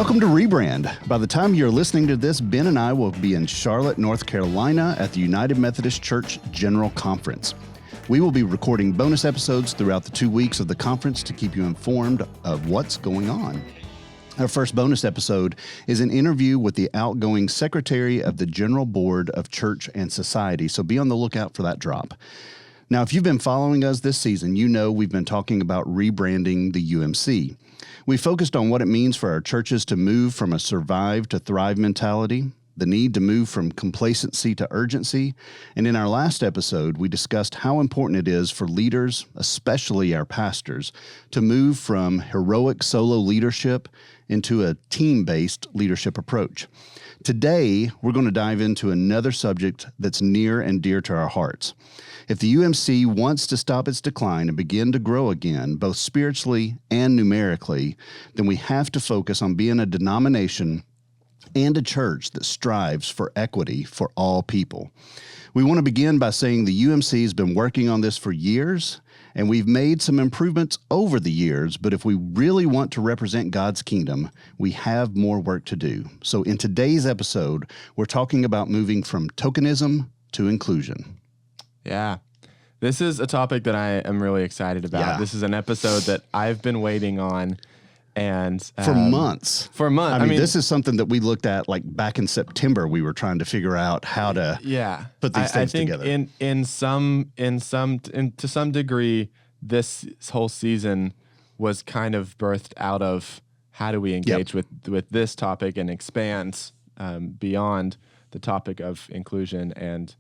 Welcome to Rebrand. By the time you're listening to this, Ben and I will be in Charlotte, North Carolina at the United Methodist Church General Conference. We will be recording bonus episodes throughout the 2 weeks of the conference to keep you informed of what's going on. Our first bonus episode is an interview with the outgoing Secretary of the General Board of Church and Society, so be on the lookout for that drop. Now, if you've been following us this season, you know we've been talking about rebranding the UMC. We focused on what it means for our churches to move from a survive to thrive mentality, the need to move from complacency to urgency, and in our last episode, we discussed how important it is for leaders, especially our pastors, to move from heroic solo leadership into a team-based leadership approach. Today, we're going to dive into another subject that's near and dear to our hearts. If the UMC wants to stop its decline and begin to grow again, both spiritually and numerically, then we have to focus on being a denomination and a church that strives for equity for all people. We want to begin by saying the UMC has been working on this for years, and we've made some improvements over the years, but if we really want to represent God's kingdom, we have more work to do. So in today's episode, we're talking about moving from tokenism to inclusion. Yeah, this is a topic that I am really excited about. Yeah. This is an episode that I've been waiting on. And for months. I mean, this is something that we looked at like back in September. We were trying to figure out how to put these things together. I think to some degree, this whole season was kind of birthed out of how do we engage with this topic and expand beyond the topic of inclusion and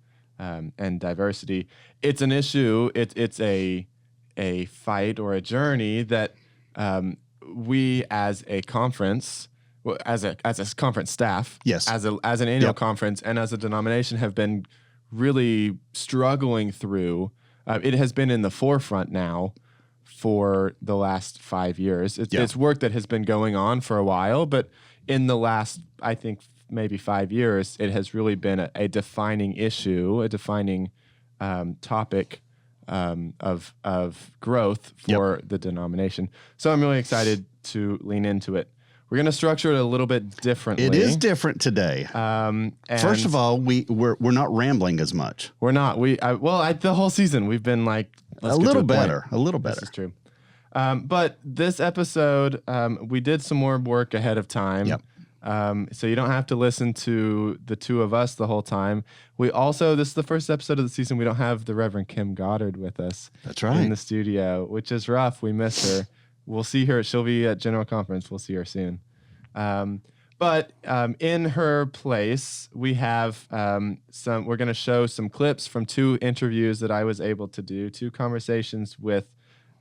diversity. It's an issue. It's a fight or a journey that. We as a conference, as a conference staff, as an annual conference, and as a denomination have been really struggling through. It has been in the forefront now for the last 5 years. It's work that has been going on for a while, but in the last, I think, maybe 5 years, it has really been a defining issue, a defining topic. Of growth for the denomination. So I'm really excited to lean into it. We're going to structure it a little bit differently. It is different today. First of all, we're not rambling as much. We're not. The whole season we've been like a little better. This is true. But this episode, we did some more work ahead of time. Yep. So you don't have to listen to the two of us the whole time. This is the first episode of the season. We don't have the Reverend Kim Goddard with us. That's right. In the studio, which is rough. We miss her. We'll see her. She'll be at General Conference. We'll see her soon. But in her place, we have we're going to show some clips from 2 interviews that I was able to do, 2 conversations with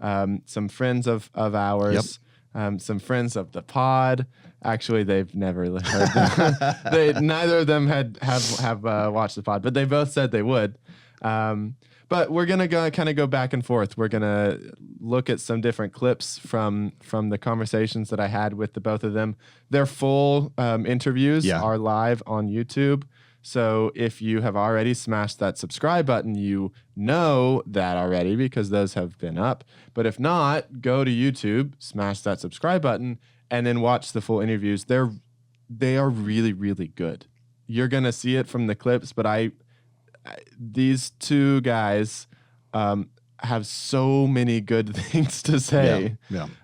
some friends of ours. Some friends of the pod. Actually, they've never heard them. Neither of them have watched the pod, but they both said they would. But we're gonna go back and forth. We're gonna look at some different clips from the conversations that I had with the both of them. Their full interviews are live on YouTube. So if you have already smashed that subscribe button, you know that already because those have been up. But if not, go to YouTube, smash that subscribe button, and then watch the full interviews. They are really, really good. You're going to see it from the clips, but these 2 guys have so many good things to say.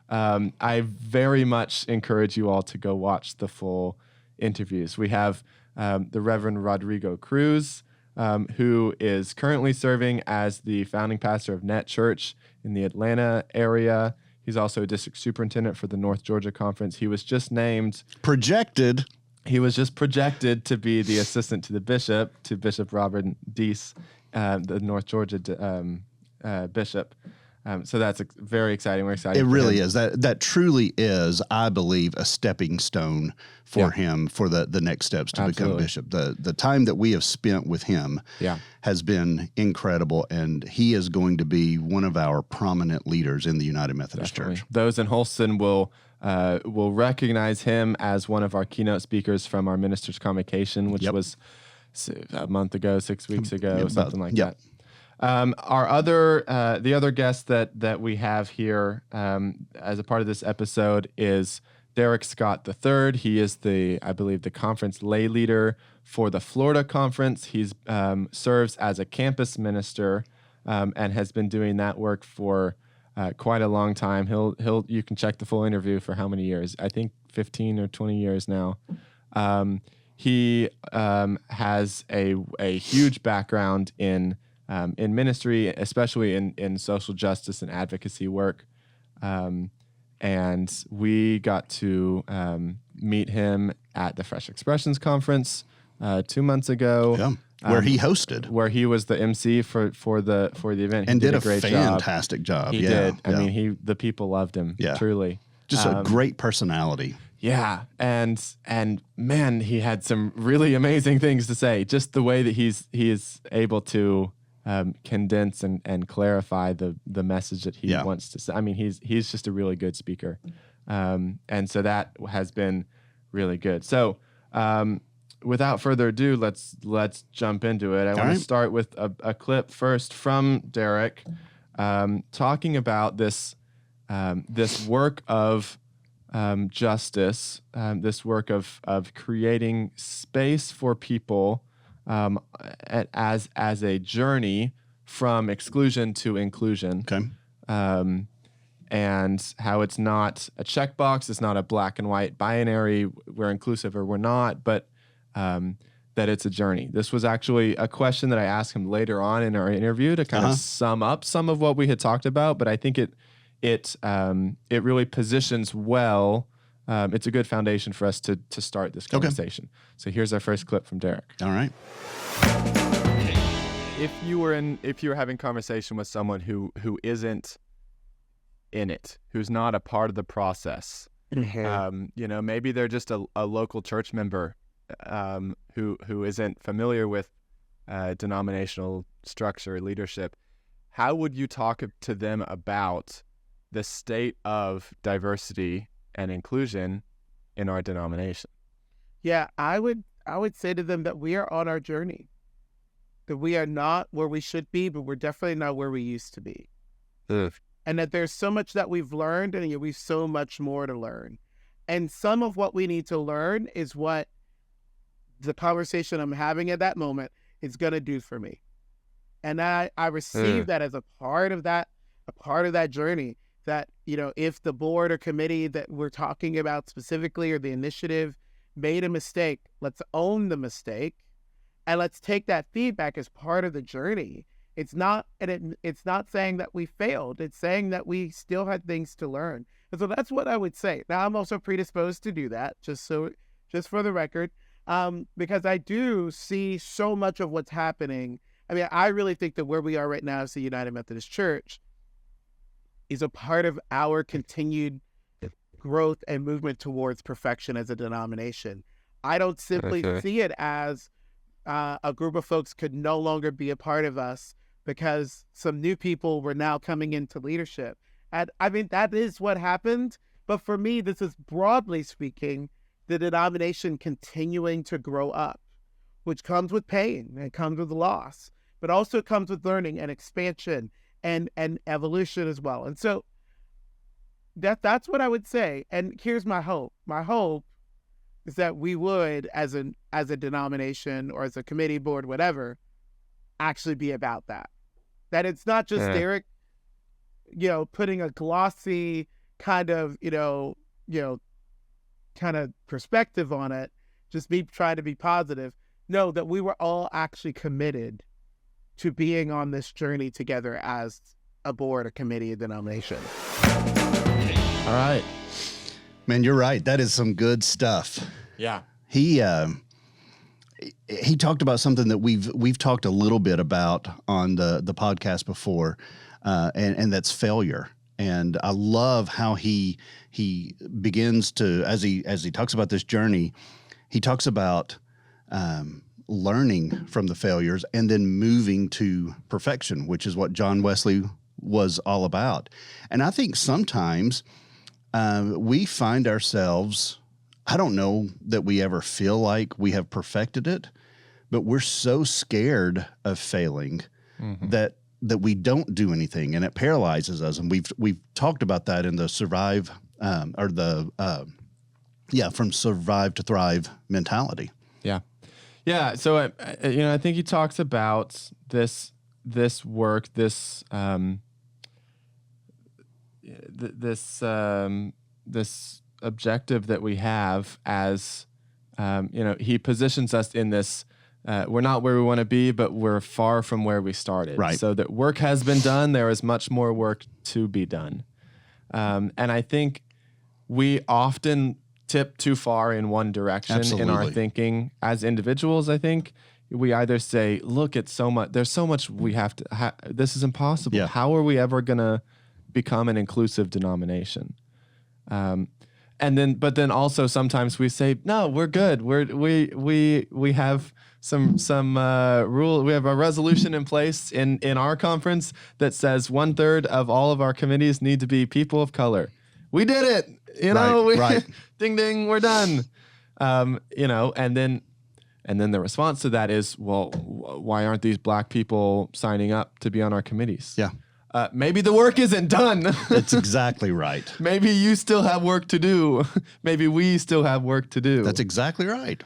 I very much encourage you all to go watch the full interviews. We have the Reverend Rodrigo Cruz, who is currently serving as the founding pastor of NETT Church in the Atlanta area. He's also a district superintendent for the North Georgia Conference. He was just projected to be the assistant to Bishop Robert Deese, the North Georgia bishop. So that's very exciting. We're excited. It really is. That truly is, I believe, a stepping stone for him for the next steps to become bishop. The time that we have spent with him has been incredible, and he is going to be one of our prominent leaders in the United Methodist Church. Those in Holston will recognize him as one of our keynote speakers from our Ministers' Convocation, which was a month ago, 6 weeks ago, something like that. The other guest that we have here as a part of this episode is Derrick Scott III. He is I believe, the conference lay leader for the Florida conference. He's serves as a campus minister and has been doing that work for quite a long time. You can check the full interview for how many years. I think 15 or 20 years now. He has a huge background in ministry, especially in social justice and advocacy work. And we got to meet him at the Fresh Expressions Conference 2 months ago. Yeah. Where he hosted. Where he was the MC for the event. And he did a great fantastic job. He did. I mean, the people loved him, truly. Just a great personality. Yeah, and man, he had some really amazing things to say. Just the way that he is able to condense and clarify the message that he wants to say. I mean, he's just a really good speaker, and so that has been really good. So, without further ado, let's jump into it. I want to start with a clip first from Derrick, talking about this work of justice, this work of creating space for people as a journey from exclusion to inclusion. Okay. And how it's not a checkbox, it's not a black and white binary, we're inclusive or we're not, but that it's a journey. This was actually a question that I asked him later on in our interview to kind of sum up some of what we had talked about, but I think it really positions well. It's a good foundation for us to start this conversation. Okay. So here's our first clip from Derrick. All right. If you were having conversation with someone who isn't in it, who's not a part of the process, maybe they're just a local church member who isn't familiar with denominational structure, leadership, how would you talk to them about the state of diversity and inclusion in our denomination? Yeah, I would say to them that we are on our journey, that we are not where we should be, but we're definitely not where we used to be. And that there's so much that we've learned, and we've so much more to learn. And some of what we need to learn is what the conversation I'm having at that moment is going to do for me. And I receive that as a part of that journey, that, if the board or committee that we're talking about specifically, or the initiative, made a mistake, let's own the mistake and let's take that feedback as part of the journey. It's not saying that we failed. It's saying that we still had things to learn. And so that's what I would say. Now, I'm also predisposed to do that, just for the record, because I do see so much of what's happening. I mean, I really think that where we are right now as the United Methodist Church is a part of our continued growth and movement towards perfection as a denomination. I don't simply see it as a group of folks could no longer be a part of us because some new people were now coming into leadership. And I mean, that is what happened. But for me, this is, broadly speaking, the denomination continuing to grow up, which comes with pain and comes with loss, but also comes with learning and expansion and evolution as well. And so that's what I would say. And here's my hope. My hope is that we would, as a denomination or as a committee, board, whatever, actually be about that. That it's not just Derrick, putting a glossy kind of, kind of perspective on it, just me trying to be positive. No, that we were all actually committed to being on this journey together as a board, a committee, a denomination. All right. Man, you're right. That is some good stuff. Yeah. He talked about something that we've talked a little bit about on the podcast before, and that's failure. And I love how he begins to, as he talks about this journey, he talks about learning from the failures and then moving to perfection, which is what John Wesley was all about. And I think sometimes we find ourselves, I don't know that we ever feel like we have perfected it, but we're so scared of failing that we don't do anything, and it paralyzes us. And we've talked about that in the survive or the Yeah, from survive to thrive mentality. Yeah. Yeah. So, I think he talks about this work, this objective that we have as, he positions us in this, we're not where we want to be, but we're far from where we started. Right. So that work has been done. There is much more work to be done. And I think we often tip too far in one direction in our thinking as individuals. I think we either say, look, it's so much, there's so much we have to, this is impossible. Yeah. How are we ever going to become an inclusive denomination? But then also sometimes we say, no, we're good. We have some rule. We have a resolution in place in our conference that says 1/3 of all of our committees need to be people of color. We did it. Right. Ding, ding, we're done. And then the response to that is, well, why aren't these black people signing up to be on our committees? Yeah. Maybe the work isn't done. That's exactly right. Maybe you still have work to do. Maybe we still have work to do. That's exactly right.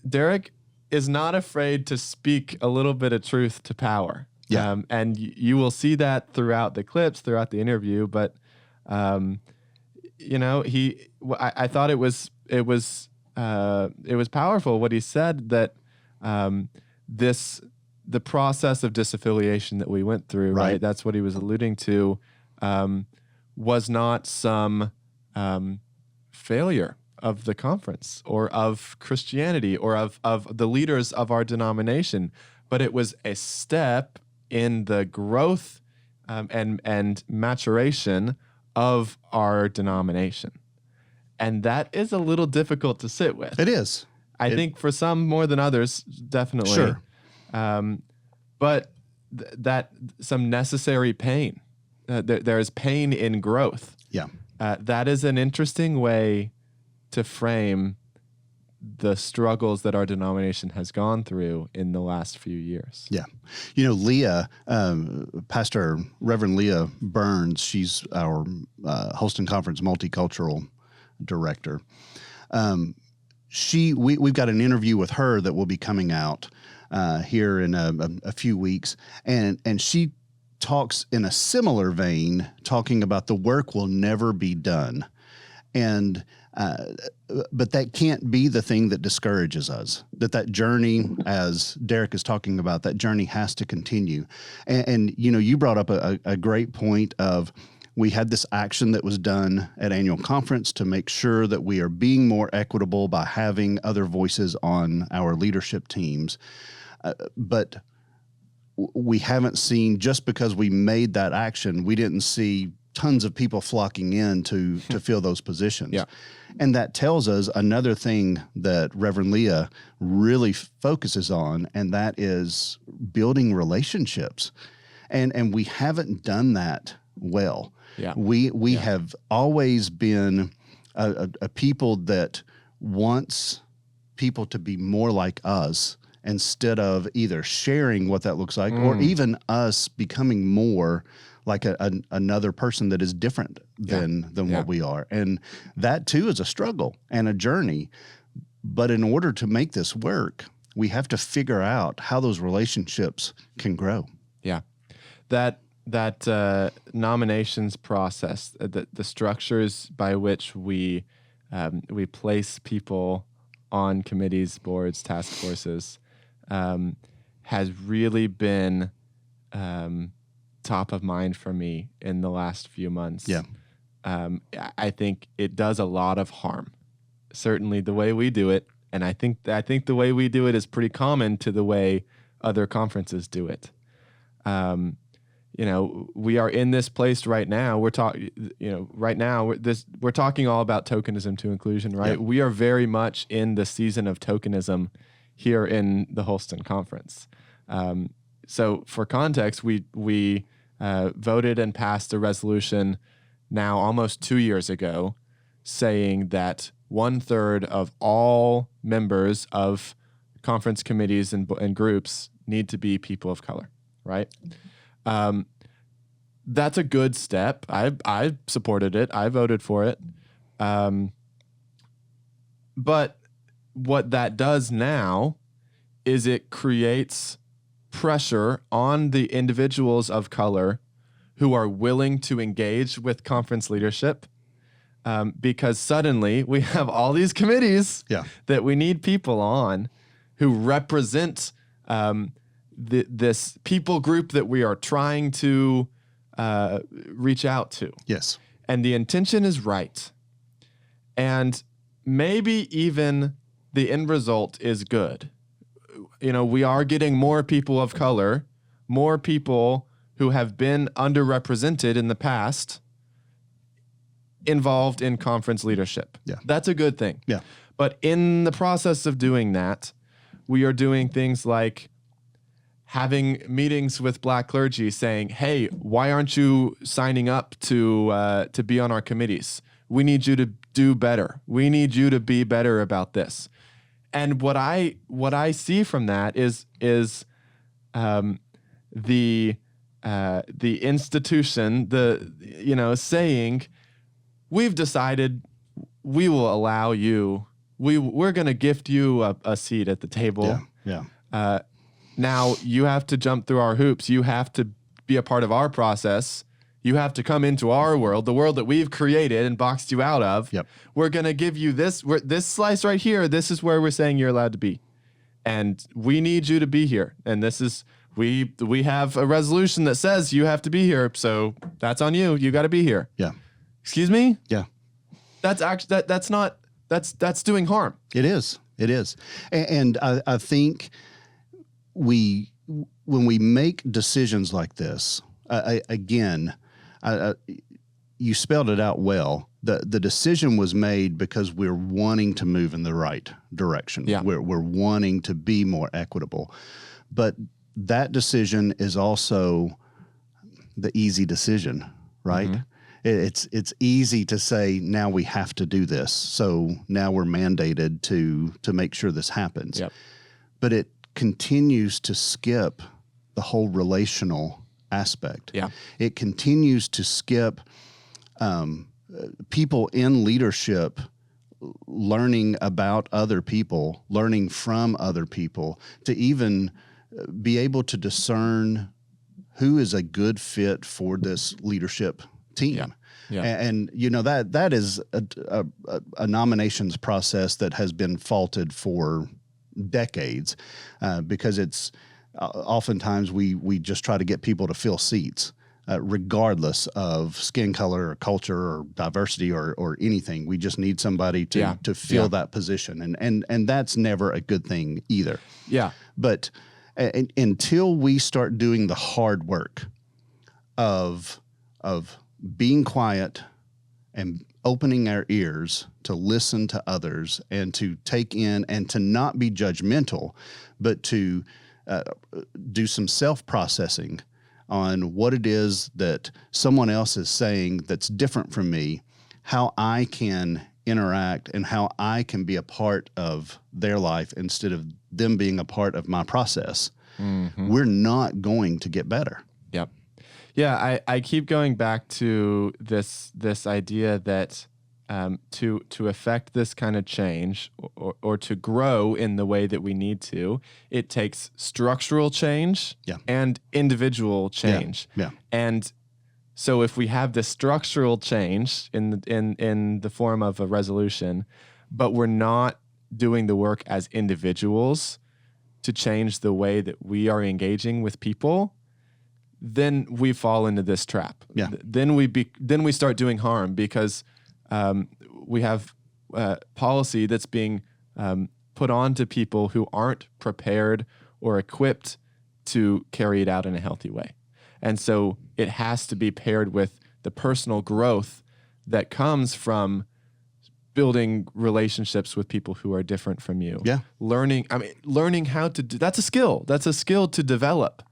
Derrick is not afraid to speak a little bit of truth to power. Yeah. And you will see that throughout the clips, throughout the interview. But, I thought it was powerful what he said, that the process of disaffiliation that we went through, right? That's what he was alluding to, was not some failure of the conference or of Christianity or of the leaders of our denomination, but it was a step in the growth and maturation of our denomination. And that is a little difficult to sit with. It is. I think for some more than others, definitely. Sure. But that some necessary pain. There is pain in growth. Yeah. That is an interesting way to frame the struggles that our denomination has gone through in the last few years. Yeah. Leah, Pastor Reverend Leah Burns, she's our Holston Conference multicultural director. We've got an interview with her that will be coming out here in a few weeks. And she talks in a similar vein, talking about the work will never be done. And but that can't be the thing that discourages us, that journey, as Derrick is talking about, that journey has to continue. And you brought up a great point of, we had this action that was done at annual conference to make sure that we are being more equitable by having other voices on our leadership teams. But we haven't seen, just because we made that action, we didn't see tons of people flocking in to fill those positions. Yeah. And that tells us another thing that Reverend Leah really focuses on, and that is building relationships. And we haven't done that well. Yeah. We have always been a people that wants people to be more like us, instead of either sharing what that looks like or even us becoming more like another person that is different than what we are. And that too is a struggle and a journey. But in order to make this work, we have to figure out how those relationships can grow. Yeah. That nominations process, the structures by which we place people on committees, boards, task forces, has really been top of mind for me in the last few months. Yeah. I think it does a lot of harm. Certainly the way we do it, and I think the way we do it is pretty common to the way other conferences do it. We are in this place right now. We're talking all about tokenism to inclusion, right? Yeah. We are very much in the season of tokenism here in the Holston Conference. So for context, we voted and passed a resolution now almost 2 years ago saying that 1/3 of all members of conference committees and groups need to be people of color, right? That's a good step. I supported it. I voted for it. But what that does now is it creates pressure on the individuals of color who are willing to engage with conference leadership, because suddenly we have all these committees that we need people on who represent this people group that we are trying to reach out to. Yes. And the intention is right. And maybe even the end result is good. You know, we are getting more people of color, more people who have been underrepresented in the past involved in conference leadership. Yeah. That's a good thing. Yeah. But in the process of doing that, we are doing things like having meetings with Black clergy saying, hey, why aren't you signing up to be on our committees? We need you to do better. We need you to be better about this. And what I see from that is the institution, saying, we've decided we will allow you. We're going to gift you a seat at the table. Yeah. Now you have to jump through our hoops. You have to be a part of our process. You have to come into our world, the world that we've created and boxed you out of. Yep. We're going to give you this slice right here. This is where we're saying you're allowed to be. And we need you to be here. And this is, we have a resolution that says you have to be here. So that's on you. You got to be here. Yeah. Excuse me? Yeah. That's actually, that's doing harm. It is. And I think when we make decisions like this, you spelled it out well. The decision was made because we're wanting to move in the right direction. Yeah. We're wanting to be more equitable. But that decision is also the easy decision, right? Mm-hmm. It's easy to say, now we have to do this. So now we're mandated to make sure this happens. Yep. But it continues to skip the whole relational aspect. Yeah. It continues to skip people in leadership learning about other people, learning from other people, to even be able to discern who is a good fit for this leadership team. Yeah. Yeah. And that is a nominations process that has been faulted for decades, because it's oftentimes we just try to get people to fill seats, regardless of skin color or culture or diversity or anything. We just need somebody to fill that position, and that's never a good thing either. Yeah. But until we start doing the hard work of being quiet and opening our ears to listen to others and to take in and to not be judgmental, but to do some self-processing on what it is that someone else is saying that's different from me, how I can interact and how I can be a part of their life instead of them being a part of my process, we're not going to get better. Yep. Yeah, I keep going back to this idea that to affect this kind of change or to grow in the way that we need to, it takes structural change and individual change. Yeah. And so if we have this structural change in the form of a resolution, but we're not doing the work as individuals to change the way that we are engaging with people, then we fall into this trap. Yeah. Then we start doing harm because we have policy that's being put on to people who aren't prepared or equipped to carry it out in a healthy way. And so it has to be paired with the personal growth that comes from building relationships with people who are different from you. Yeah. Learning how to do, that's a skill. That's a skill to develop.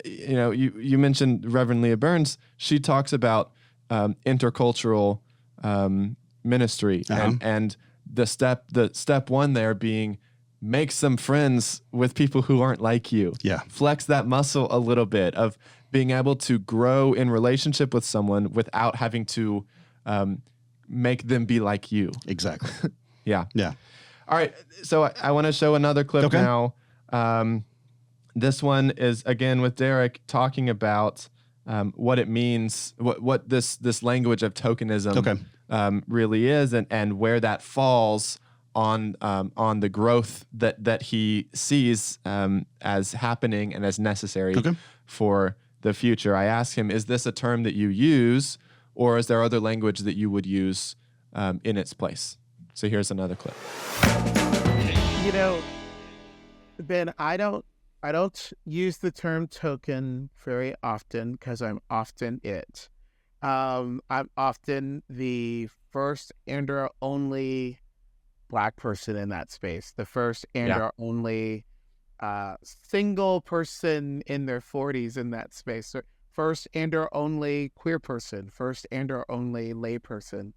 You mentioned Reverend Leah Burns. She talks about intercultural ministry, and the step one there being make some friends with people who aren't like you. Yeah. Flex that muscle a little bit of being able to grow in relationship with someone without having to make them be like you. Exactly. Yeah. Yeah. All right. So I want to show another clip now. This one is again with Derrick talking about what it means, what this language of tokenism really is, and where that falls on the growth that he sees as happening and as necessary for the future. I asked him, is this a term that you use, or is there other language that you would use in its place? So here's another clip. You know, Ben, I don't use the term token very often because I'm often it. I'm often the first and or only Black person in that space, the first and or only single person in their 40s in that space, so first and or only queer person, first and or only lay person.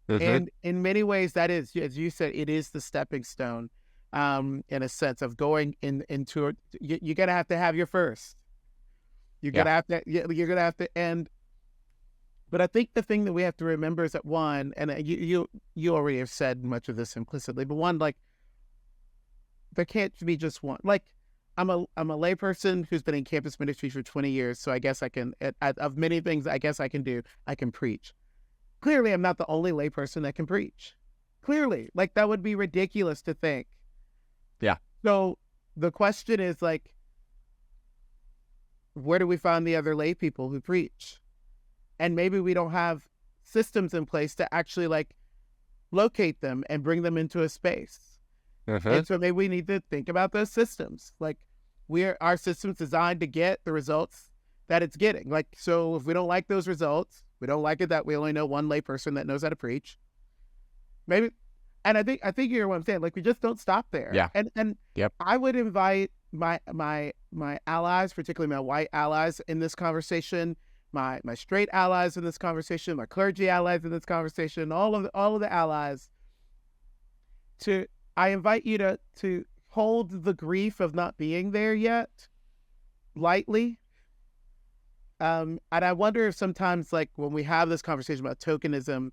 And in many ways, that is, as you said, it is the stepping stone. In a sense of going into it, you're gonna have your first. You're gonna have to end. But I think the thing that we have to remember is that one, and you already have said much of this implicitly, but one, like, there can't be just one. Like, I'm a layperson who's been in campus ministry for 20 years, so I guess I can, of many things I guess I can do, I can preach. Clearly, I'm not the only layperson that can preach. Clearly, like, that would be ridiculous to think. Yeah. So the question is, like, where do we find the other lay people who preach? And maybe we don't have systems in place to actually, like, locate them and bring them into a space. And so maybe we need to think about those systems. Like, our system's designed to get the results that it's getting. Like, so if we don't like those results, we don't like it that we only know one lay person that knows how to preach. Maybe. And I think you hear what I'm saying. Like, we just don't stop there. Yeah. And I would invite my allies, particularly my white allies in this conversation, my straight allies in this conversation, my clergy allies in this conversation, all of the allies. I invite you to hold the grief of not being there yet lightly. And I wonder if sometimes, like, when we have this conversation about tokenism,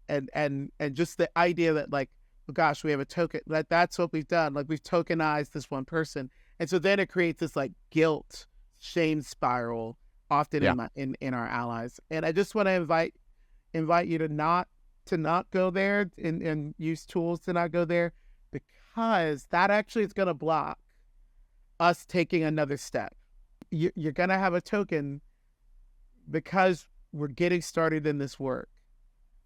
and just the idea that, like, oh gosh, we have a token, that's what we've done. Like, we've tokenized this one person. And so then it creates this, like, guilt, shame spiral often in our allies. And I just want to invite you to not go there and use tools to not go there, because that actually is going to block us taking another step. You're going to have a token because we're getting started in this work.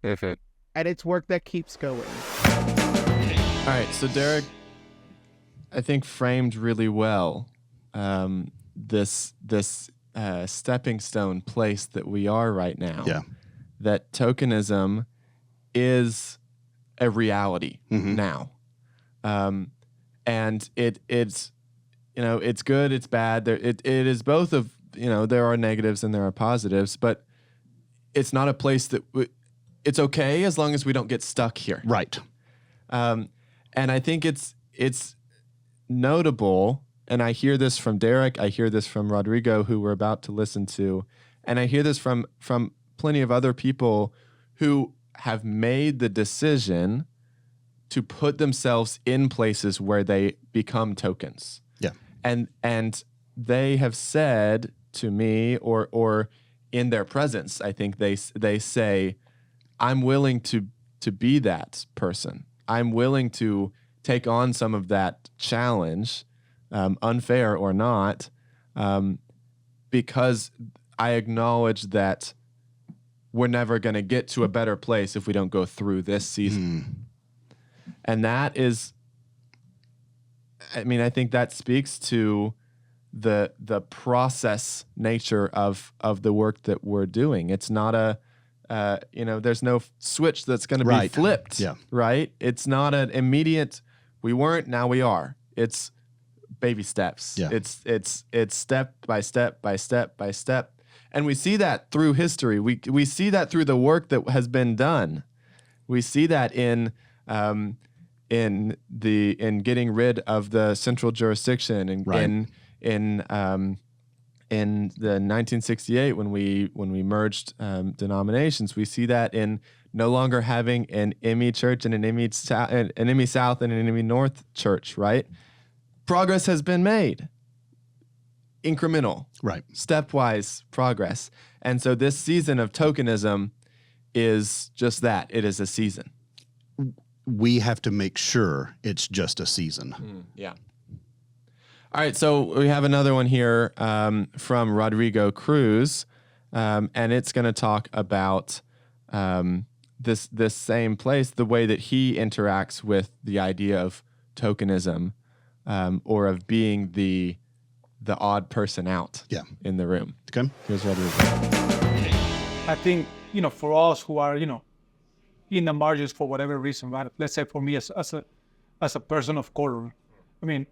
And it's work that keeps going. All right, so Derrick, I think, framed really well this stepping stone place that we are right now. Yeah. That tokenism is a reality now. And it's, it's good, it's bad. It is both of, there are negatives and there are positives, but it's not a place that it's okay as long as we don't get stuck here. Right. And I think it's notable, and I hear this from Derrick, I hear this from Rodrigo, who we're about to listen to, and I hear this from plenty of other people who have made the decision to put themselves in places where they become tokens. Yeah. And they have said to me, or in their presence, I think they say, I'm willing to be that person. I'm willing to take on some of that challenge, unfair or not, because I acknowledge that we're never going to get to a better place if we don't go through this season. And that is, I think that speaks to the process nature of the work that we're doing. It's not there's no switch that's going to be flipped, right? It's not an immediate, we weren't, now we are. It's baby steps. Yeah. It's step by step by step by step. And we see that through history. We see that through the work that has been done. We see that in getting rid of the central jurisdiction and in the 1968 when we merged denominations. We see that in no longer having an Emmy church and an Emmy South and an Emmy North church, right? Progress has been made. Incremental, Right. stepwise progress. And so this season of tokenism is just that. It is a season. We have to make sure it's just a season. Yeah. All right, so we have another one here from Rodrigo Cruz, and it's going to talk about this same place, the way that he interacts with the idea of tokenism, or of being the odd person out in the room. Okay. Here's Rodrigo. I think, for us who are, in the margins for whatever reason, right? Let's say for me as a person of color, I mean,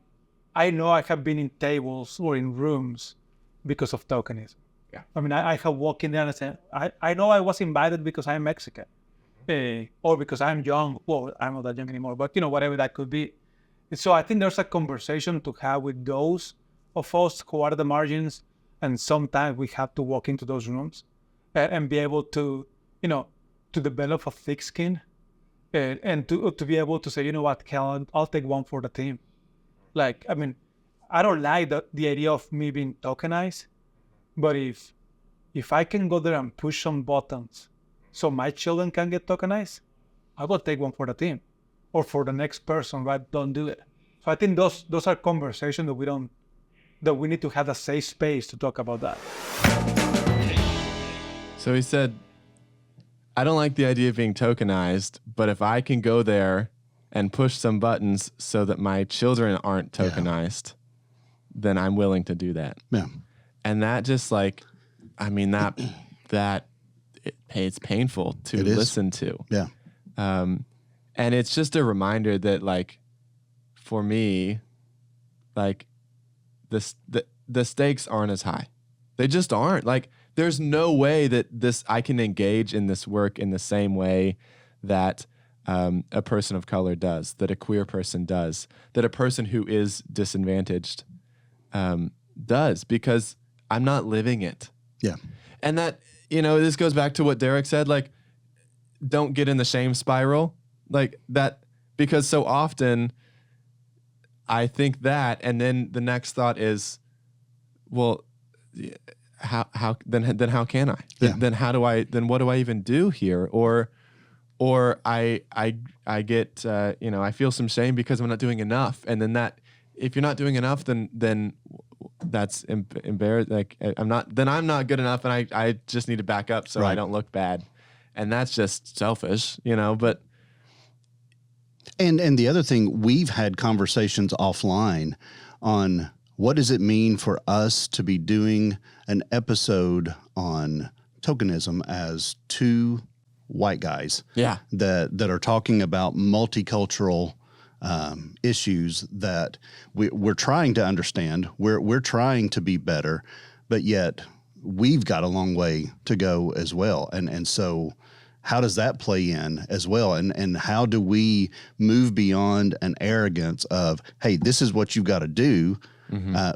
I know I have been in tables or in rooms because of tokenism. Yeah. I mean, I have walked in there and said, I know I was invited because I'm Mexican, or because I'm young. Well, I'm not that young anymore, but whatever that could be. And so I think there's a conversation to have with those of us who are at the margins, and sometimes we have to walk into those rooms and be able to, to develop a thick skin, and to be able to say, what, Cal, I'll take one for the team. Like, I mean, I don't like the idea of me being tokenized, but if I can go there and push some buttons so my children can get tokenized, I will take one for the team or for the next person, right? Don't do it. So I think those are conversations that we need to have a safe space to talk about that. So he said, I don't like the idea of being tokenized, but if I can go there and push some buttons so that my children aren't tokenized, then I'm willing to do that. Yeah. And that just it's painful to listen to. Yeah. And it's just a reminder that for me, the stakes aren't as high. They just aren't. There's no way that I can engage in this work in the same way that a person of color does, that a queer person does, that a person who is disadvantaged does, because I'm not living it. Yeah. And that, this goes back to what Derrick said, don't get in the shame spiral, because so often I think that, and then the next thought is, well, how then how can I? Then what do I even do here? Or I get I feel some shame because I'm not doing enough, and then that, if you're not doing enough, then that's embarrassing. I'm not good enough, and I just need to back up so I don't look bad, and that's just selfish, But and the other thing, we've had conversations offline on what does it mean for us to be doing an episode on tokenism as two white guys that are talking about multicultural issues that we're trying to understand. We're trying to be better, but yet we've got a long way to go as well. And so how does that play in as well? And how do we move beyond an arrogance of, hey, this is what you got to do,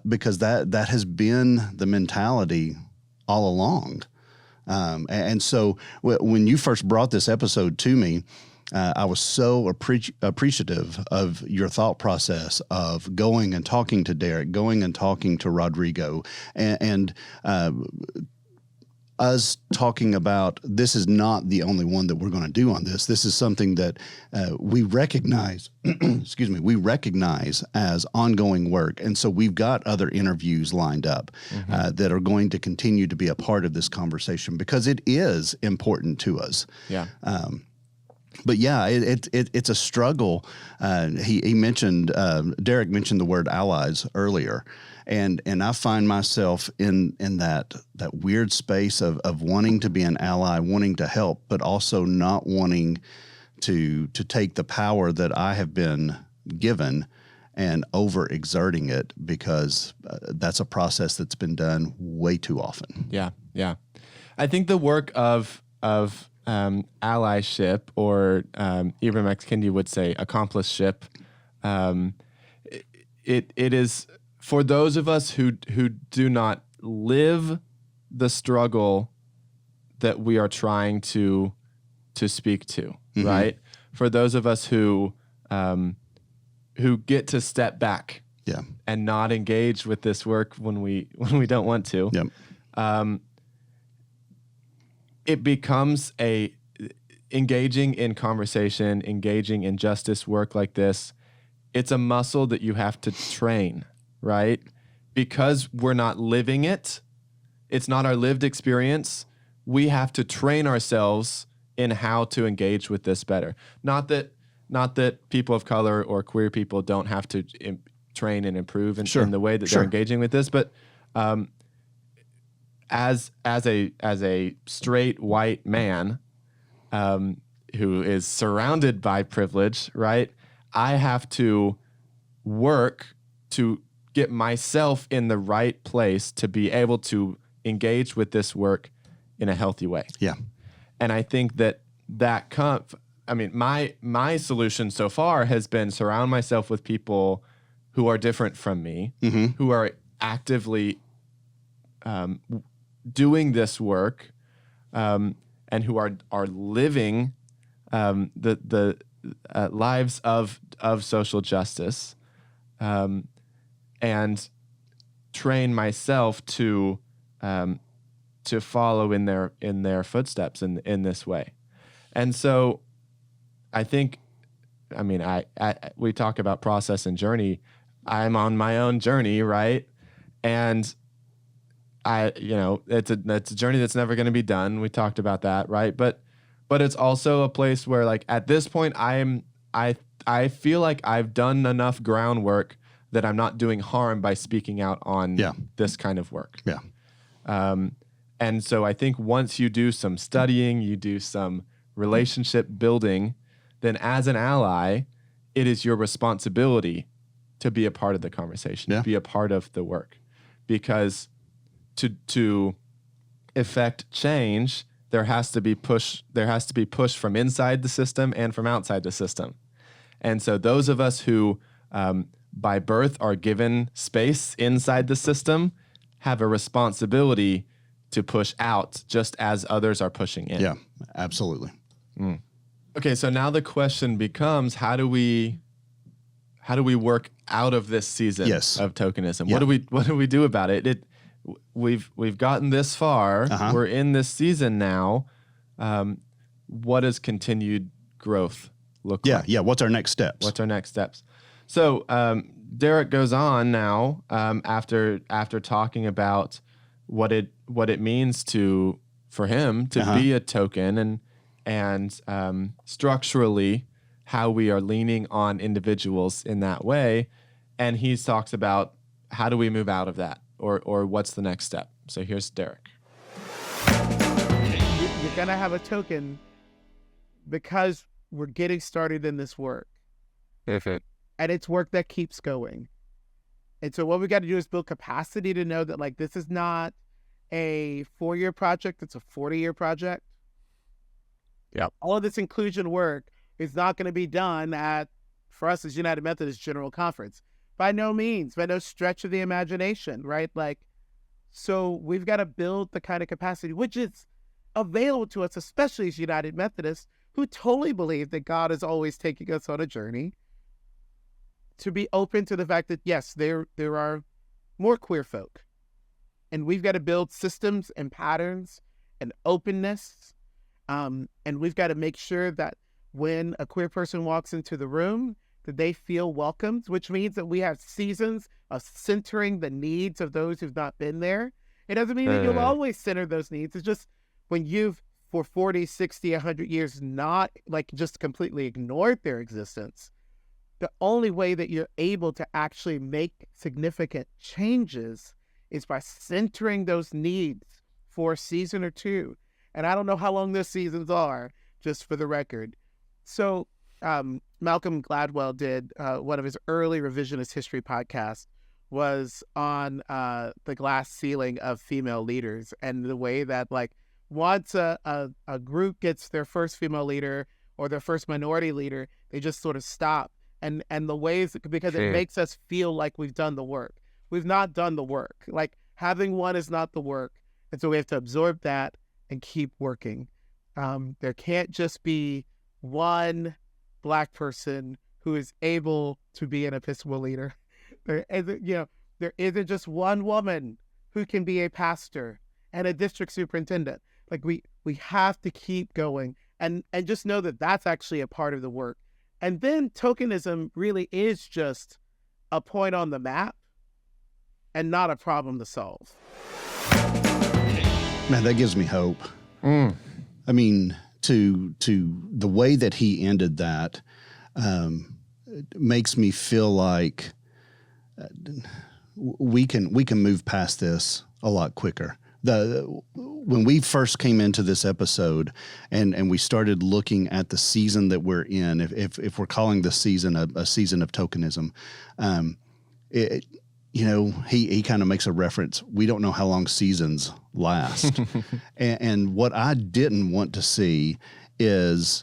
because that has been the mentality all along. And so when you first brought this episode to me, I was so appreciative of your thought process of going and talking to Derrick, going and talking to Rodrigo, and us talking about this is not the only one that we're going to do on this. This is something that we recognize, we recognize as ongoing work. And so we've got other interviews lined up that are going to continue to be a part of this conversation because it is important to us. Yeah. But yeah, it's a struggle. He mentioned, Derrick mentioned the word allies earlier. And I find myself in that weird space of wanting to be an ally, wanting to help, but also not wanting to take the power that I have been given and overexerting it, because that's a process that's been done way too often. Yeah, yeah. I think the work of allyship, or Ibram X. Kendi would say accomplishship, it is for those of us who do not live the struggle that we are trying to speak to, right? For those of us who get to step back and not engage with this work when we don't want to, it becomes engaging in conversation, engaging in justice work like this. It's a muscle that you have to train, right? Because we're not living it. It's not our lived experience. We have to train ourselves in how to engage with this better. Not that people of color or queer people don't have to train and improve in the way that they're engaging with this, but as a straight white man who is surrounded by privilege, right? I have to work to get myself in the right place to be able to engage with this work in a healthy way. Yeah. And I think my solution so far has been surround myself with people who are different from me, who are actively doing this work, and who are living the lives of social justice, and train myself to follow in their footsteps in this way. And so I think, we talk about process and journey. I'm on my own journey, right? And it's a journey that's never going to be done. We talked about that, right? But it's also a place where, like, at this point, I feel like I've done enough groundwork that I'm not doing harm by speaking out on this kind of work. Yeah. And so I think once you do some studying, you do some relationship building, then as an ally, it is your responsibility to be a part of the conversation, to be a part of the work. Because to effect change, there has to be push from inside the system and from outside the system. And so those of us who by birth are given space inside the system have a responsibility to push out just as others are pushing in. Yeah, absolutely. Okay, so now the question becomes, how do we work out of this season of tokenism? Yeah. What do we do about it? We've gotten this far. We're in this season now. What does continued growth look like? Yeah. What's our next steps? So Derrick goes on now after talking about what it means for him to be a token and structurally how we are leaning on individuals in that way, and he talks about how do we move out of that, or what's the next step. So here's Derrick. You're gonna have a token because we're getting started in this work. And it's work that keeps going. And so what we got to do is build capacity to know that, like, this is not a 4-year project, it's a 40-year project. Yep. All of this inclusion work is not going to be done for us as United Methodist General Conference. By no means, by no stretch of the imagination, right? Like, so we've got to build the kind of capacity which is available to us, especially as United Methodists, who totally believe that God is always taking us on a journey, to be open to the fact that, yes, there are more queer folk. And we've got to build systems and patterns and openness. And we've got to make sure that when a queer person walks into the room, that they feel welcomed, which means that we have seasons of centering the needs of those who've not been there. It doesn't mean that you'll always center those needs. It's just when you've, for 40, 60, 100 years, not like just completely ignored their existence, the only way that you're able to actually make significant changes is by centering those needs for a season or two. And I don't know how long those seasons are, just for the record. So Malcolm Gladwell did one of his early revisionist history podcasts was on the glass ceiling of female leaders, and the way that, like, once a group gets their first female leader or their first minority leader, they just sort of stop. And the ways, because it makes us feel like we've done the work. We've not done the work. Like, having one is not the work. And so we have to absorb that and keep working. There can't just be one Black person who is able to be an Episcopal leader. There isn't just one woman who can be a pastor and a district superintendent. Like we have to keep going and just know that that's actually a part of the work. And then tokenism really is just a point on the map and not a problem to solve. Man, that gives me hope. I mean, to the way that he ended that makes me feel like we can move past this a lot quicker. When we first came into this episode and we started looking at the season that we're in, if we're calling this season a season of tokenism, he kind of makes a reference. We don't know how long seasons last. and what I didn't want to see is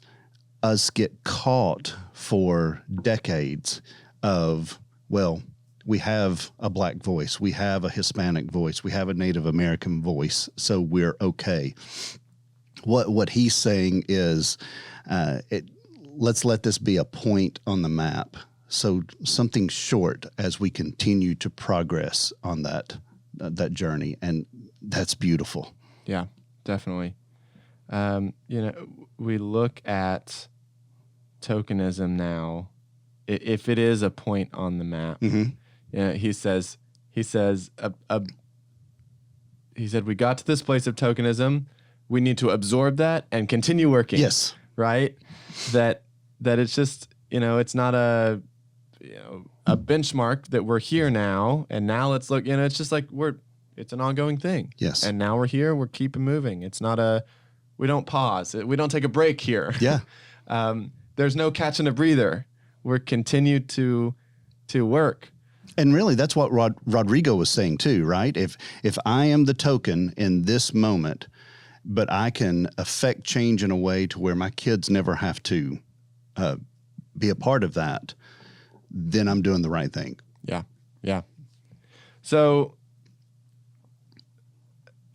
us get caught for decades of, well, we have a Black voice, we have a Hispanic voice, we have a Native American voice, so we're okay. What he's saying is, let's let this be a point on the map. So something short as we continue to progress on that journey, and that's beautiful. Yeah, definitely. We look at tokenism now. If it is a point on the map, he said we got to this place of tokenism. We need to absorb that and continue working. Yes, right. That it's just it's not a benchmark that we're here now, and now let's look. It's just like it's an ongoing thing. Yes, and now we're here. We're keeping moving. It's not we don't pause. We don't take a break here. Yeah. There's no catching a breather. We're continued to work. And really, that's what Rodrigo was saying too, right? If I am the token in this moment, but I can affect change in a way to where my kids never have to be a part of that, then I'm doing the right thing. Yeah. Yeah. So,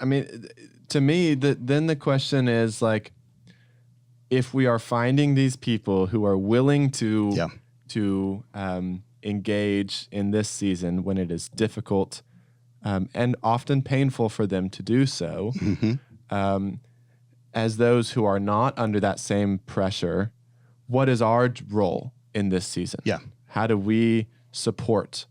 I mean, to me, then the question is like, if we are finding these people who are willing to engage in this season when it is difficult and often painful for them to do so, as those who are not under that same pressure, what is our role in this season? Yeah. How do we support?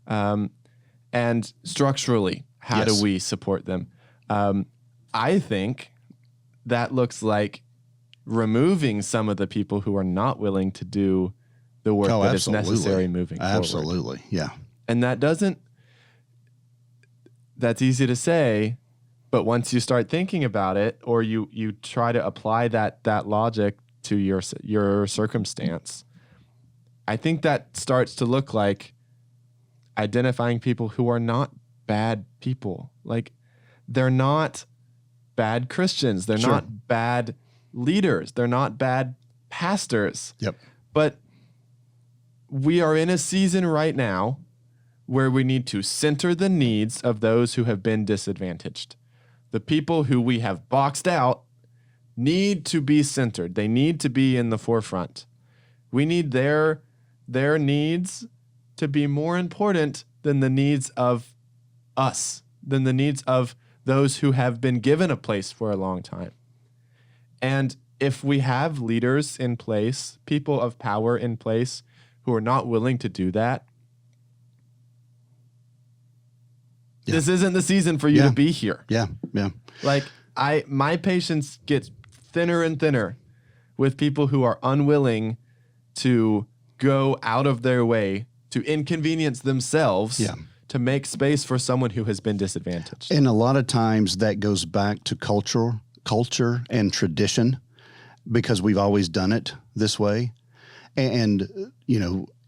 And structurally, how do we support them? I think that looks like removing some of the people who are not willing to do the work that is necessary moving forward. Absolutely, yeah. And that's easy to say, but once you start thinking about it, or you try to apply that logic to your circumstance, I think that starts to look like identifying people who are not bad people. Like, they're not bad Christians. They're not bad leaders. They're not bad pastors. Yep. But we are in a season right now where we need to center the needs of those who have been disadvantaged. The people who we have boxed out need to be centered. They need to be in the forefront. We need their needs to be more important than the needs of us, than the needs of those who have been given a place for a long time. And if we have leaders in place, people of power in place, who are not willing to do that, this isn't the season for you to be here. Yeah, yeah. Like, my patience gets thinner and thinner with people who are unwilling to go out of their way to inconvenience themselves to make space for someone who has been disadvantaged. And a lot of times that goes back to culture and tradition, because we've always done it this way. And,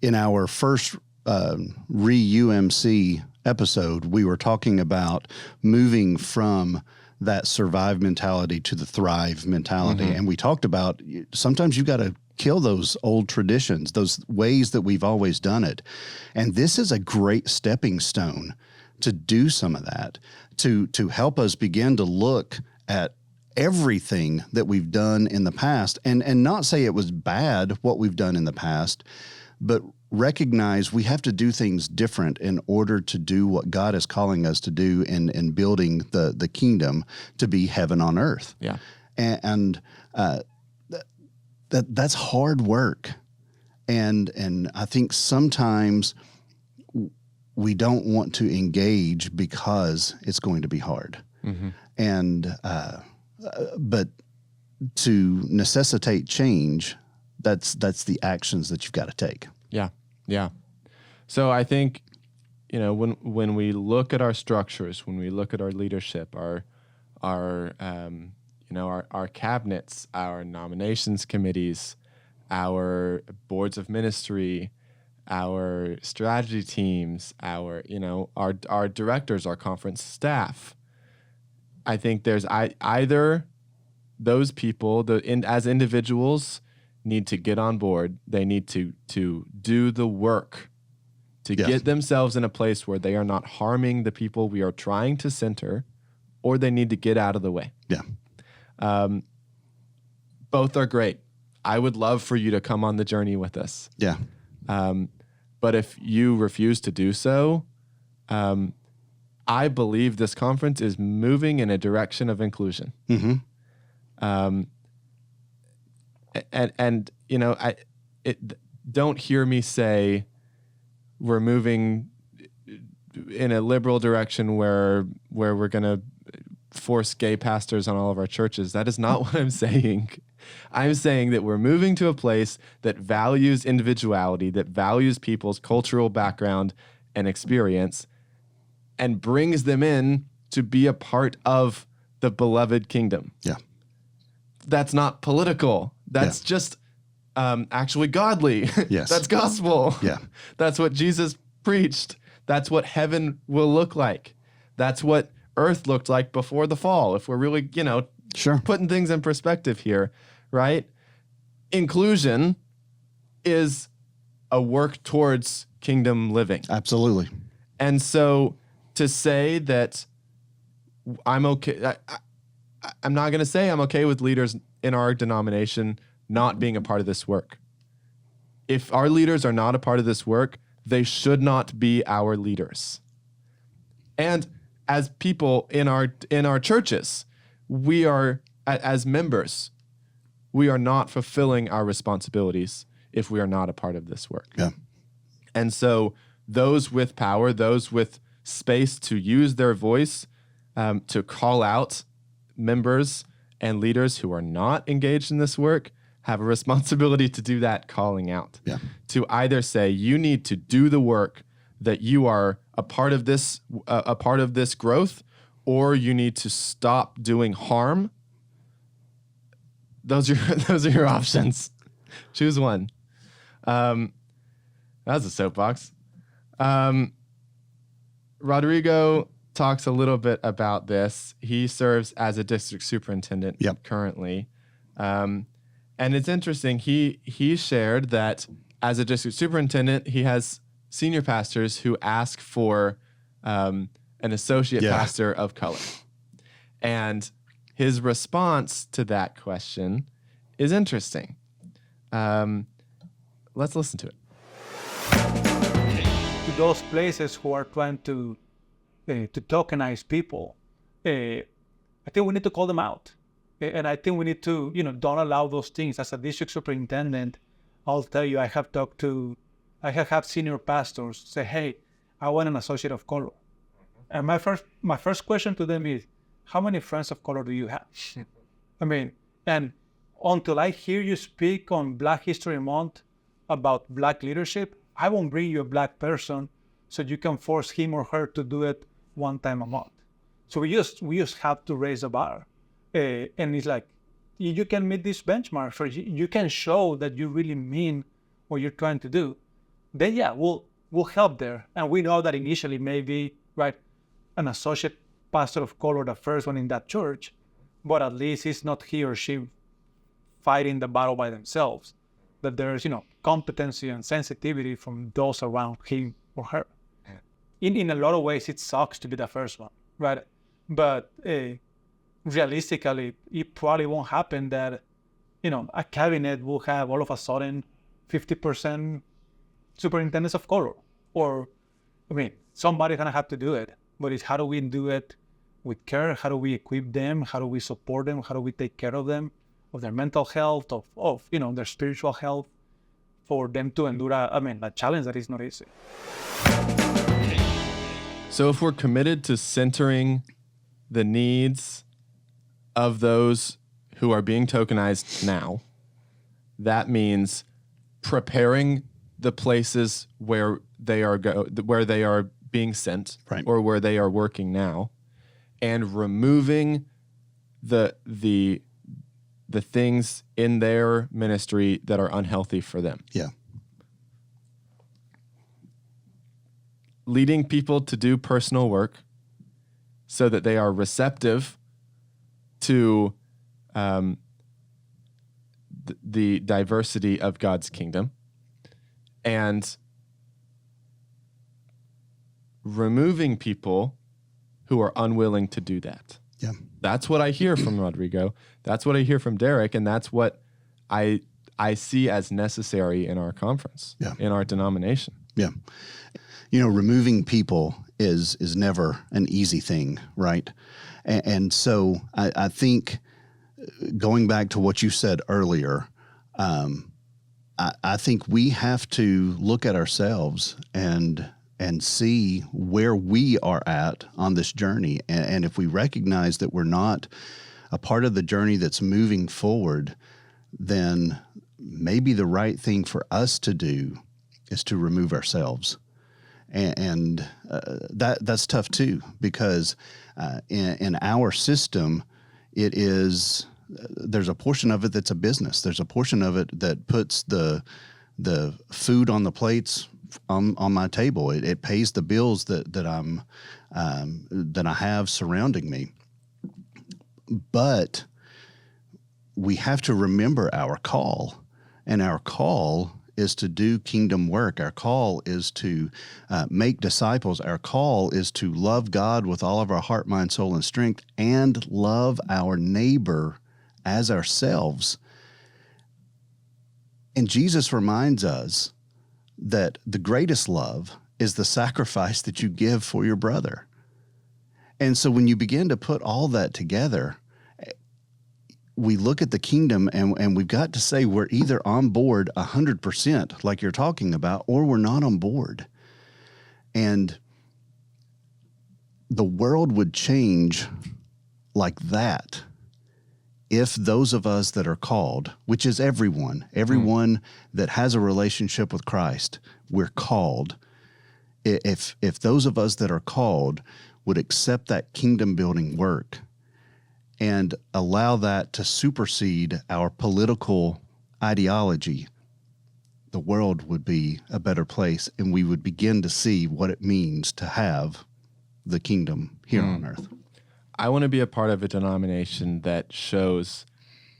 in our first re-UMC episode, we were talking about moving from that survive mentality to the thrive mentality. And we talked about sometimes you got to kill those old traditions, those ways that we've always done it. And this is a great stepping stone to do some of that, to help us begin to look at everything that we've done in the past, and not say it was bad what we've done in the past, but recognize we have to do things different in order to do what God is calling us to do in building the kingdom to be heaven on earth. Yeah. And that's hard work. And I think sometimes we don't want to engage because it's going to be hard. Mm-hmm. And but to necessitate change, that's the actions that you've got to take. Yeah. Yeah. So I think, when we look at our structures, when we look at our leadership, our cabinets, our nominations committees, our boards of ministry, our strategy teams, our directors, our conference staff, I think there's either those people as individuals need to get on board. They need to do the work to get themselves in a place where they are not harming the people we are trying to center, or they need to get out of the way. Yeah. Both are great. I would love for you to come on the journey with us. Yeah. But if you refuse to do so, I believe this conference is moving in a direction of inclusion. Mm-hmm. Don't hear me say we're moving in a liberal direction where we're going to force gay pastors on all of our churches. That is not what I'm saying. I'm saying that we're moving to a place that values individuality, that values people's cultural background and experience, and brings them in to be a part of the beloved kingdom. Yeah. That's not political. That's just actually godly. Yes. That's gospel. Yeah. That's what Jesus preached. That's what heaven will look like. That's what earth looked like before the fall. If we're really, Sure. putting things in perspective here, right? Inclusion is a work towards kingdom living. Absolutely. And so to say that I'm okay, I'm not going to say I'm okay with leaders in our denomination not being a part of this work. If our leaders are not a part of this work, they should not be our leaders. And as people in our churches, we are, as members, we are not fulfilling our responsibilities if we are not a part of this work. Yeah. And so those with power, those with space to use their voice to call out members and leaders who are not engaged in this work, have a responsibility to do that calling out. Yeah. To either say, you need to do the work that you are a part of this growth, or you need to stop doing harm. Those are your options. Choose one. That's a soapbox. Rodrigo talks a little bit about this. He serves as a district superintendent currently. And it's interesting. He shared that as a district superintendent, he has senior pastors who ask for an associate pastor of color. And his response to that question is interesting. Let's listen to it. To those places who are trying to tokenize people, I think we need to call them out. And I think we need to, don't allow those things. As a district superintendent, I'll tell you, I have had senior pastors say, hey, I want an associate of color. And my first question to them is, how many friends of color do you have? I mean, and until I hear you speak on Black History Month about Black leadership, I won't bring you a Black person so you can force him or her to do it one time a month. So we just have to raise the bar. And it's like, you can meet this benchmark, so you can show that you really mean what you're trying to do. Then we'll help there. And we know that initially maybe, right, an associate pastor of color, the first one in that church, but at least it's not he or she fighting the battle by themselves. That there's, competency and sensitivity from those around him or her. In a lot of ways, it sucks to be the first one, right? But realistically, it probably won't happen that, a cabinet will have all of a sudden 50% superintendents of color. Or, somebody's going to have to do it. But it's how do we do it with care? How do we equip them? How do we support them? How do we take care of them, of their mental health, of their spiritual health, for them to endure a challenge that is not easy. So if we're committed to centering the needs of those who are being tokenized now, that means preparing the places where they are being sent, right, or where they are working now, and removing the things in their ministry that are unhealthy for them. Yeah. Leading people to do personal work so that they are receptive to the diversity of God's kingdom, and removing people who are unwilling to do that. Yeah. That's what I hear from Rodrigo. That's what I hear from Derrick, and that's what I see as necessary in our conference, in our denomination. Yeah. Removing people is never an easy thing, right? And so I think, going back to what you said earlier, I think we have to look at ourselves and see where we are at on this journey. And if we recognize that we're not a part of the journey that's moving forward, then maybe the right thing for us to do is to remove ourselves. And that's tough too, because in our system, there's a portion of it that's a business. There's a portion of it that puts the food on the plates on my table. It pays the bills that I have surrounding me. But we have to remember our call, and our call is to do kingdom work. Our call is to make disciples. Our call is to love God with all of our heart, mind, soul, and strength, and love our neighbor as ourselves. And Jesus reminds us that the greatest love is the sacrifice that you give for your brother. And so when you begin to put all that together, we look at the kingdom, and we've got to say we're either on board 100%, like you're talking about, or we're not on board. And the world would change like that if those of us that are called, which is everyone that has a relationship with Christ, we're called. If those of us that are called would accept that kingdom building work and allow that to supersede our political ideology, the world would be a better place, and we would begin to see what it means to have the kingdom here on earth. I want to be a part of a denomination that shows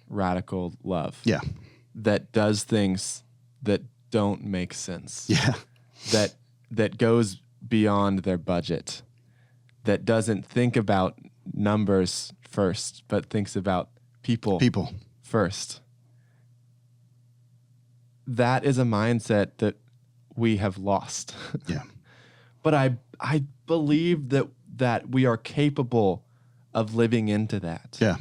radical love. Yeah. That does things that don't make sense. Yeah. That goes beyond their budget. That doesn't think about numbers first, but thinks about people first. That is a mindset that we have lost. Yeah. But I believe that we are capable of living into that. Yeah.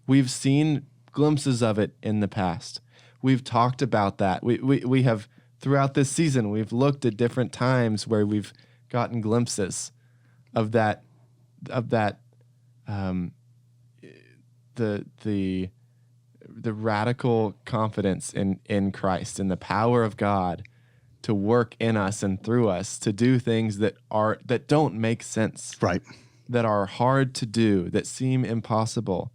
We've seen glimpses of it in the past. We've talked about that. We have, throughout this season, we've looked at different times where we've gotten glimpses of that the radical confidence in Christ and the power of God to work in us and through us to do things that don't make sense. Right. That are hard to do, that seem impossible.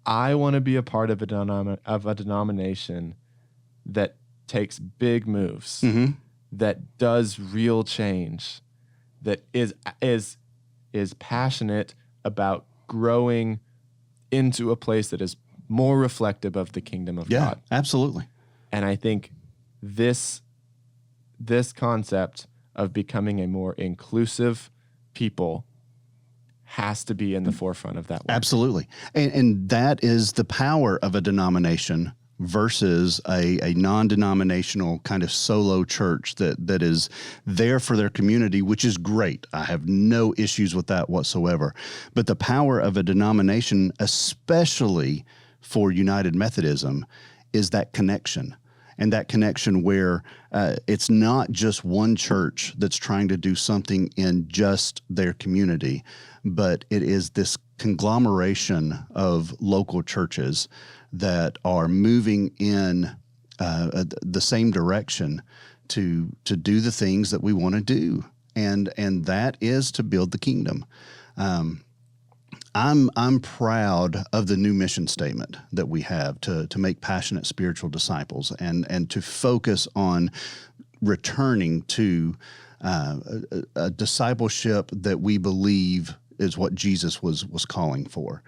I want to be a part of a denomination that takes big moves, that does real change, that is passionate about growing into a place that is more reflective of the kingdom of God. Yeah, absolutely. And I think this concept of becoming a more inclusive people has to be in the forefront of that work. Absolutely. And that is the power of a denomination versus a non-denominational kind of solo church that is there for their community, which is great. I have no issues with that whatsoever. But the power of a denomination, especially for United Methodism, is that connection. And that connection where it's not just one church that's trying to do something in just their community, but it is this conglomeration of local churches that are moving in the same direction to do the things that we want to do, and that is to build the kingdom. I'm proud of the new mission statement that we have to make passionate spiritual disciples and to focus on returning to a discipleship that we believe is what Jesus was calling for.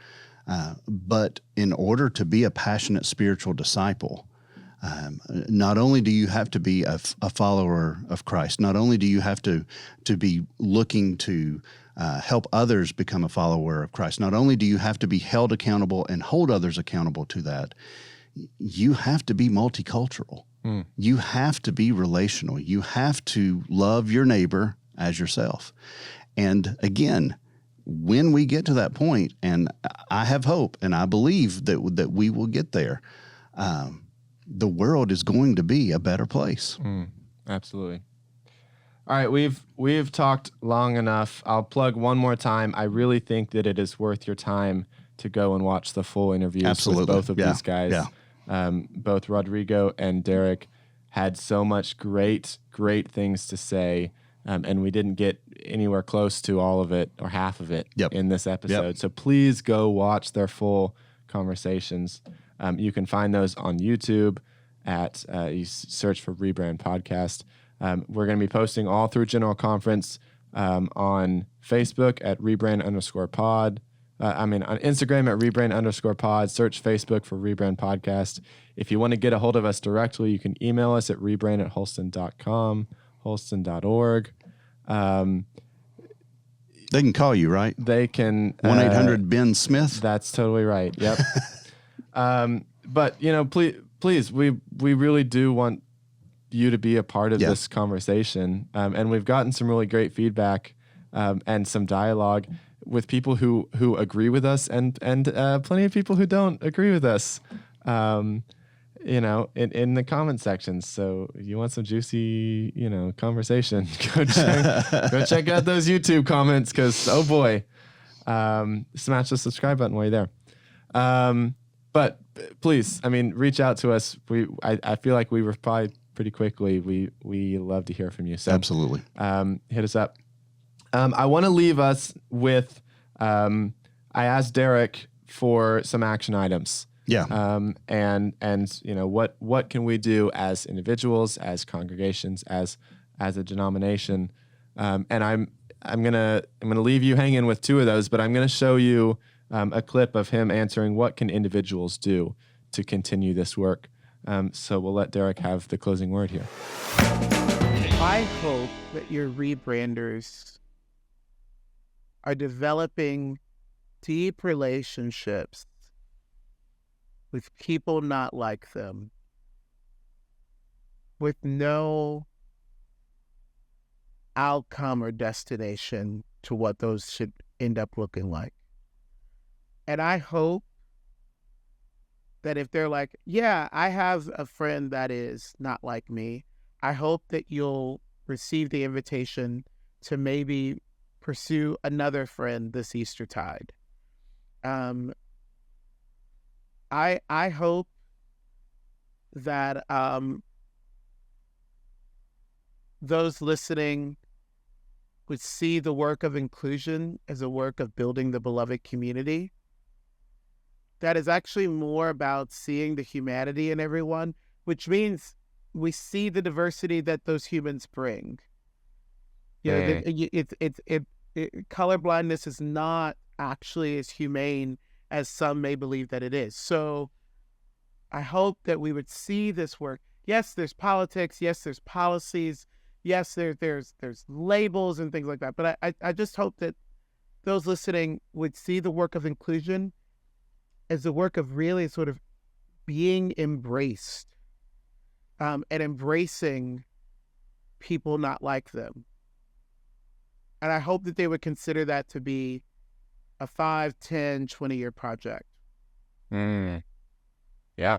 But in order to be a passionate spiritual disciple, not only do you have to be a follower of Christ, not only do you have to be looking to help others become a follower of Christ, not only do you have to be held accountable and hold others accountable to that, you have to be multicultural. You have to be relational. You have to love your neighbor as yourself. And again, when we get to that point, and I have hope and I believe that we will get there, the world is going to be a better place. Absolutely. All right, we've talked long enough. I'll plug one more time. I really think that it is worth your time to go and watch the full interviews with both of these guys. Yeah. Both Rodrigo and Derrick had so much great things to say, and we didn't get anywhere close to all of it or half of it in this episode. So please go watch their full conversations. You can find those on YouTube at you search for Rebrand Podcast. We're going to be posting all through General Conference on Facebook at rebrand_pod. On Instagram at rebrand_pod. Search Facebook for Rebrand Podcast. If you want to get a hold of us directly, you can email us at rebrand@holston.com, holston.org. They can call you, right? They can. 1-800-BEN Smith. That's totally right. Yep. But, please, we really do want you to be a part of this conversation. And we've gotten some really great feedback and some dialogue with people who agree with us and plenty of people who don't agree with us, in the comment sections. So if you want some juicy, conversation, go check out those YouTube comments, because, oh boy, smash the subscribe button while you're there. But please, reach out to us. I feel like we reply pretty quickly. We love to hear from you. So absolutely. Hit us up. I want to leave us with, I asked Derrick for some action items. Yeah. And what can we do as individuals, as congregations, as a denomination? And I'm gonna leave you hanging with two of those, but I'm gonna show you a clip of him answering what can individuals do to continue this work. So we'll let Derrick have the closing word here. I hope that your rebranders are developing deep relationships with people not like them, with no outcome or destination to what those should end up looking like. And I hope that if they're like, yeah, I have a friend that is not like me, I hope that you'll receive the invitation to maybe pursue another friend this Eastertide. I hope that those listening would see the work of inclusion as a work of building the beloved community. That is actually more about seeing the humanity in everyone, which means we see the diversity that those humans bring. Colorblindness is not actually as humane as some may believe that it is. So I hope that we would see this work. Yes, there's politics. Yes, there's policies. Yes, there's labels and things like that. But I just hope that those listening would see the work of inclusion as the work of really sort of being embraced, and embracing people not like them. And I hope that they would consider that to be a 5, 10, 20-year project. Yeah.